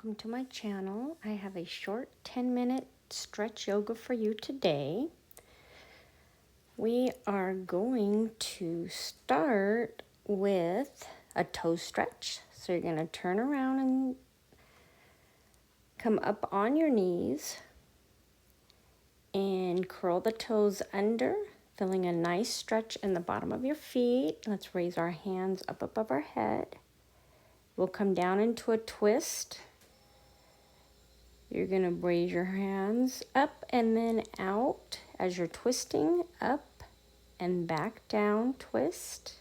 welcome to my channel. I have a short 10-minute stretch yoga for you today. We are going to start with a toe stretch. So you're going to turn around and come up on your knees and curl the toes under, feeling a nice stretch in the bottom of your feet. Let's raise our hands up above our head. We'll come down into a twist. You're going to raise your hands up and then out as you're twisting, up and back down, twist,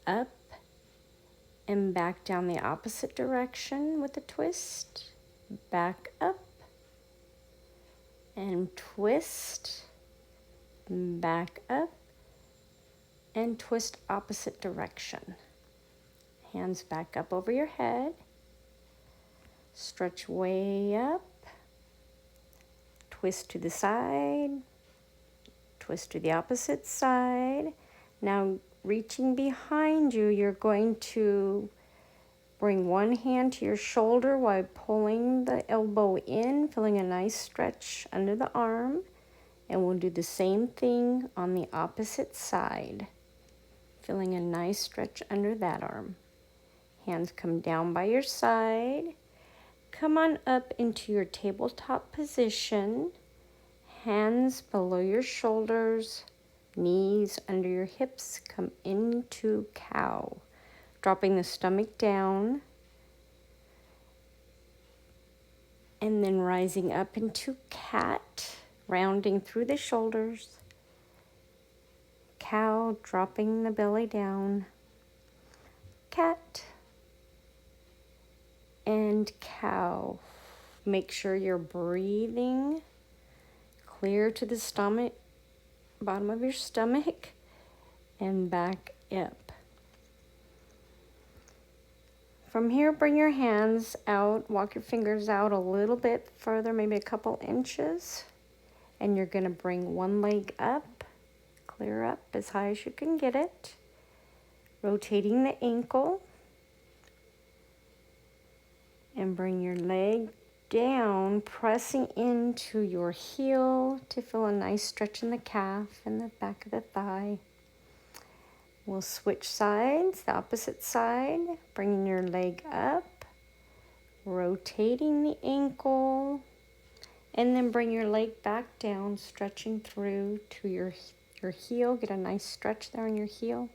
up and back down the opposite direction with a twist, back up and twist, back up and twist opposite direction. Hands back up over your head. Stretch way up, twist to the side, twist to the opposite side. Now reaching behind you, you're going to bring one hand to your shoulder while pulling the elbow in, feeling a nice stretch under the arm. And we'll do the same thing on the opposite side, feeling a nice stretch under that arm. Hands come down by your side. Come on up into your tabletop position. Hands below your shoulders, knees under your hips. Come into cow, dropping the stomach down. And then rising up into cat, rounding through the shoulders. Cow, dropping the belly down. Cat. And cow. Make sure you're breathing clear to the stomach, bottom of your stomach, and back up. From here, bring your hands out, walk your fingers out a little bit further, maybe a couple inches, and you're going to bring one leg up, clear up as high as you can get it, rotating the ankle. And bring your leg down, pressing into your heel to feel a nice stretch in the calf and the back of the thigh. We'll switch sides, the opposite side, bringing your leg up, rotating the ankle, and then bring your leg back down, stretching through to your heel. Get a nice stretch there on your heel.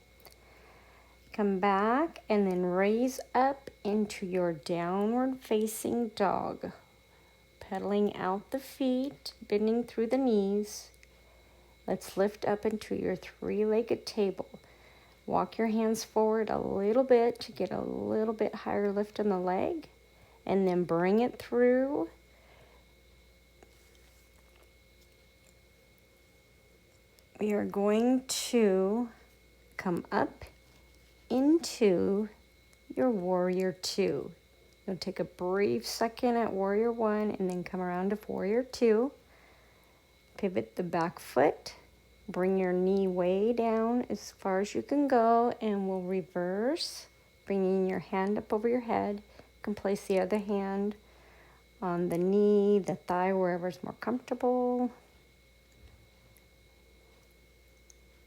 Come back and then raise up into your downward facing dog. Pedaling out the feet, bending through the knees. Let's lift up into your three-legged table. Walk your hands forward a little bit to get a little bit higher lift in the leg. And then bring it through. We are going to come up into your warrior two. You'll take a brief second at warrior one and then come around to warrior two. Pivot the back foot, bring your knee way down as far as you can go, and we'll reverse, bringing your hand up over your head. You can place the other hand on the knee, the thigh, wherever's more comfortable.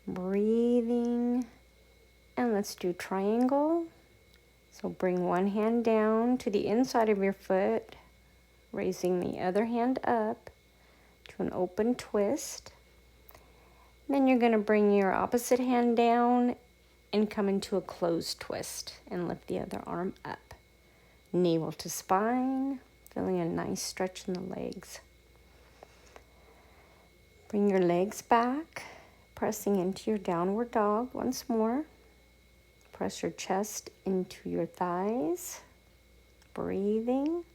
Breathing. And let's do triangle. So bring one hand down to the inside of your foot, raising the other hand up to an open twist. Then you're going to bring your opposite hand down and come into a closed twist and lift the other arm up. Navel to spine, feeling a nice stretch in the legs. Bring your legs back, pressing into your downward dog once more. Press your chest into your thighs, breathing.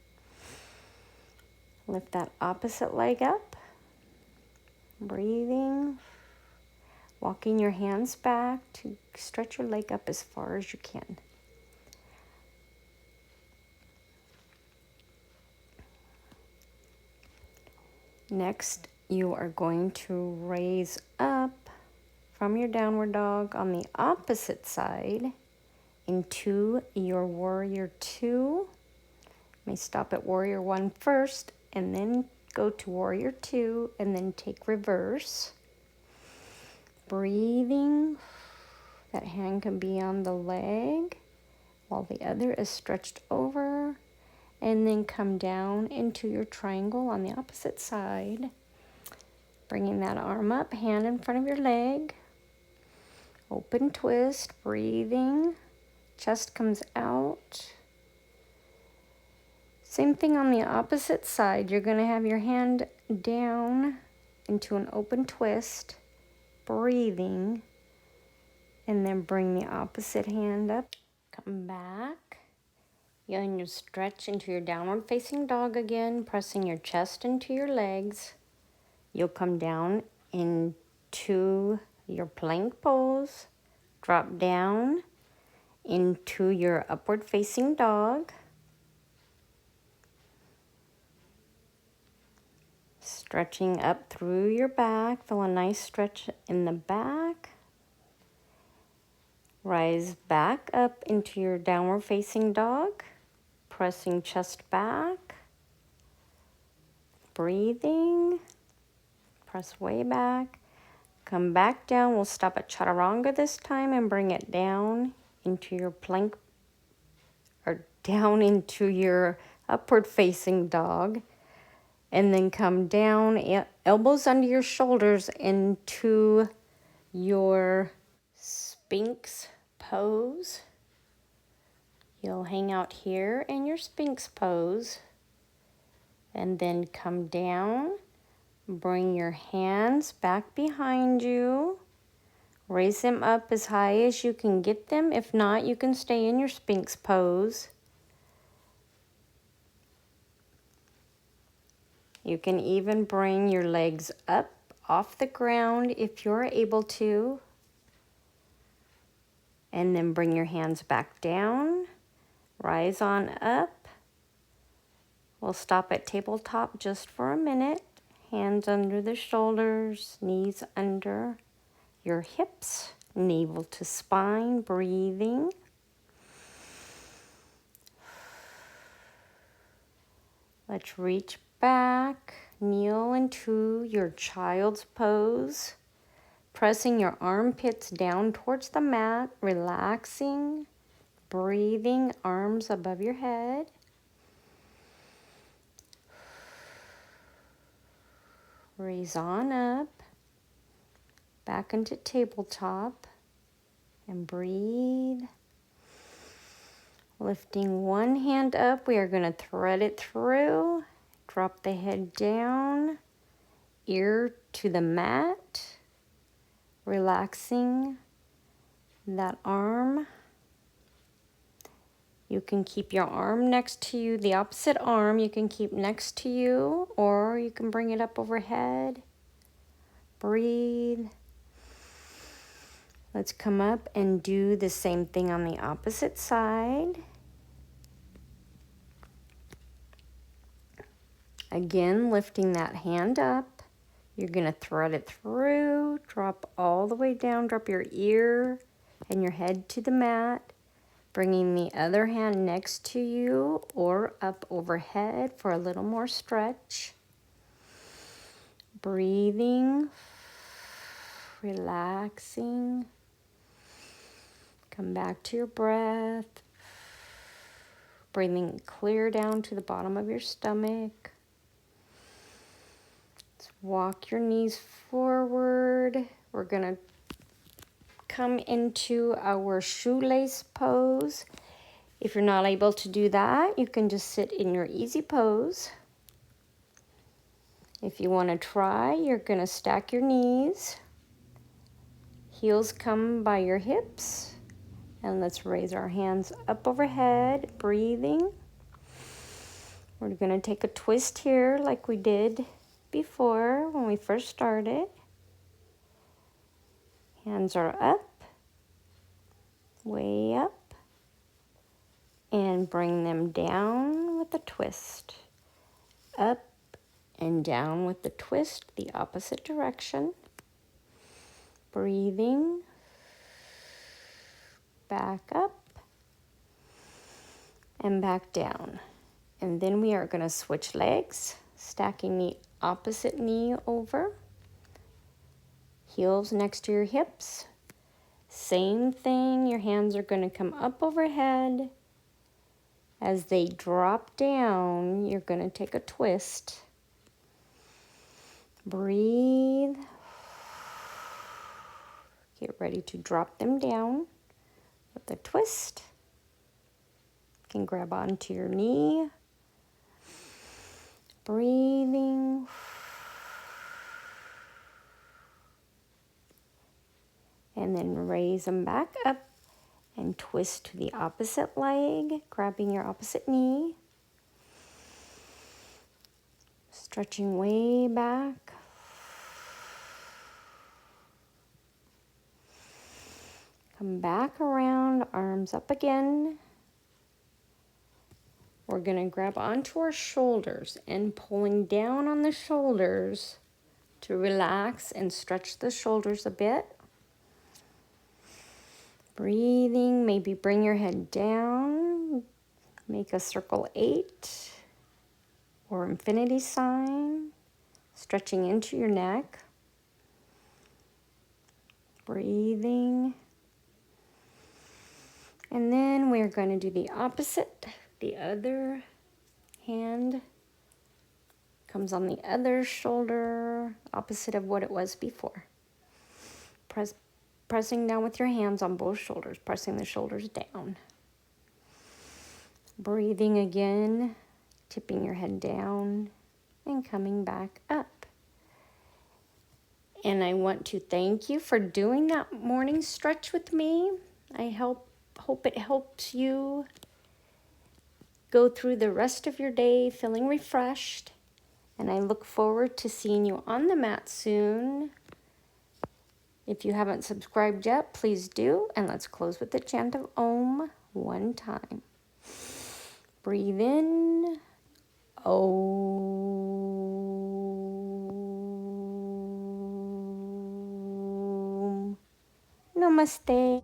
Lift that opposite leg up, breathing. Walking your hands back to stretch your leg up as far as you can. Next, you are going to raise up from your downward dog on the opposite side into your warrior two. May stop at warrior 1 first, and then go to warrior 2, and then take reverse. Breathing. That hand can be on the leg while the other is stretched over. And then come down into your triangle on the opposite side. Bringing that arm up, hand in front of your leg. Open twist, breathing. Chest comes out. Same thing on the opposite side. You're going to have your hand down into an open twist, breathing, and then bring the opposite hand up. Come back. And you stretch into your downward facing dog again, pressing your chest into your legs. You'll come down into your plank pose, drop down into your upward facing dog. Stretching up through your back, feel a nice stretch in the back. Rise back up into your downward facing dog, pressing chest back, breathing, press way back, come back down. We'll stop at chaturanga this time and bring it down into your plank, or down into your upward facing dog, and then come down, elbows under your shoulders into your sphinx pose. You'll hang out here in your sphinx pose, and then come down, bring your hands back behind you, raise them up as high as you can get them. If not, you can stay in your sphinx pose. You can even bring your legs up off the ground if you're able to, and then bring your hands back down. Rise on up. We'll stop at tabletop just for a minute. Hands under the shoulders, knees under your hips, navel to spine, breathing. Let's reach back, kneel into your child's pose, pressing your armpits down towards the mat, relaxing. Breathing, arms above your head. Raise on up, back into tabletop, and breathe. Lifting one hand up, we are going to thread it through. Drop the head down, ear to the mat, relaxing that arm. You can keep your arm next to you, the opposite arm you can keep next to you, or you can bring it up overhead. Breathe. Let's come up and do the same thing on the opposite side. Again, lifting that hand up. You're going to thread it through, drop all the way down, drop your ear and your head to the mat. Bringing the other hand next to you or up overhead for a little more stretch. Breathing, relaxing. Come back to your breath. Breathing clear down to the bottom of your stomach. Let's walk your knees forward. We're going to come into our shoelace pose. If you're not able to do that, you can just sit in your easy pose. If you want to try, you're going to stack your knees. Heels come by your hips. And let's raise our hands up overhead, breathing. We're going to take a twist here like we did before when we first started. Hands are up, way up, and bring them down with a twist. Up and down with the twist, the opposite direction. Breathing, back up, and back down. And then we are going to switch legs, stacking the opposite knee over. Heels next to your hips. Same thing, your hands are going to come up overhead. As they drop down, you're going to take a twist. Breathe. Get ready to drop them down with a twist. You can grab onto your knee. Breathing. And then raise them back up and twist to the opposite leg, grabbing your opposite knee. Stretching way back. Come back around, arms up again. We're going to grab onto our shoulders and pulling down on the shoulders to relax and stretch the shoulders a bit. Breathing, maybe bring your head down, make a circle 8 or infinity sign, stretching into your neck. Breathing. And then we're going to do the opposite. The other hand comes on the other shoulder, opposite of what it was before. Pressing down with your hands on both shoulders, pressing the shoulders down. Breathing again, tipping your head down and coming back up. And I want to thank you for doing that morning stretch with me. I hope it helps you go through the rest of your day feeling refreshed. And I look forward to seeing you on the mat soon. If you haven't subscribed yet, please do. And let's close with the chant of Om one time. Breathe in. Om. Namaste.